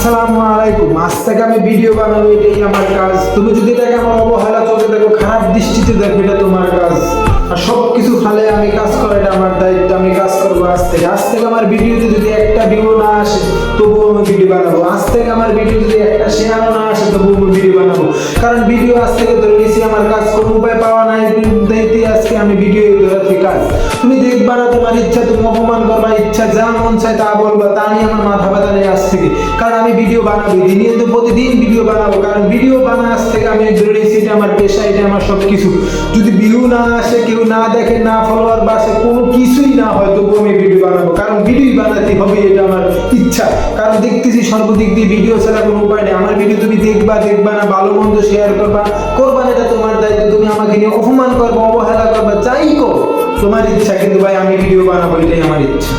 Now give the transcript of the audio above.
আসসালামু আলাইকুম। আজ থেকে আমি ভিডিও বানাবো, এটাই আমার কাজ। তুমি যদি এটাকে আমার অবহেলা চলতে দেখো, খারাপ দৃষ্টিতে দেখো, এটা তোমার কাজ। আর সব কিছু খালে আমি কাজ করা, এটা আমার দায়িত্ব। আমি কাজ করবো আজ থেকে আমার ভিডিওতে যদি একটা ভিউ না আসে তবুও আমি ভিডিও বানাবো। আজ থেকে আমার ভিডিও যদি একটা শেয়ারও না আসে তবুও আমি ভিডিও বানাবো। কারণ ভিডিও আজ থেকে ধরে নিয়েছি আমার কাজ, কোনো উপায় পাওয়া নাই, দেখতে আজকে আমি ভিডিও ধরে কাজ। তুমি দেখবা না, তোমার ইচ্ছা, তুমি অপমান করবা, ইচ্ছা যা মন চায় তা বলবা, তা নিয়ে আমার মাথা ব্যথা নেই আজ থেকে। কারণ আমি ভিডিও বানাবো, প্রতিদিন ভিডিও বানাবো। কারণ ভিডিও বানা আজ থেকে আমি ধরে নিয়েছি, এটা আমার পেশা, এটা আমার সব কিছু। যদি ভিউ না আসে, কেউ না দেখে, না ফলোয়ার বাসে, কোনো কিছুই না হয়, তবুও আমি ভিডিও বানাবো। কারণ ভিডিও বানাতে হবে, এটা আমার ইচ্ছা। কারণ দেখতেছি সর্বদিক দিয়ে ভিডিও ছাড়া কোনো উপায় নেই। আমার ভিডিও তুমি দেখবা না, ভালো মন্দ শেয়ার করবা না, এটা তোমার দায়িত্ব। তুমি আমাকে নিয়ে অপমান করবা, অবহেলা করবা, যাই করো, তোমার ইচ্ছা। কিন্তু ভাই আমি ভিডিও বানাবো, এটাই আমার ইচ্ছা।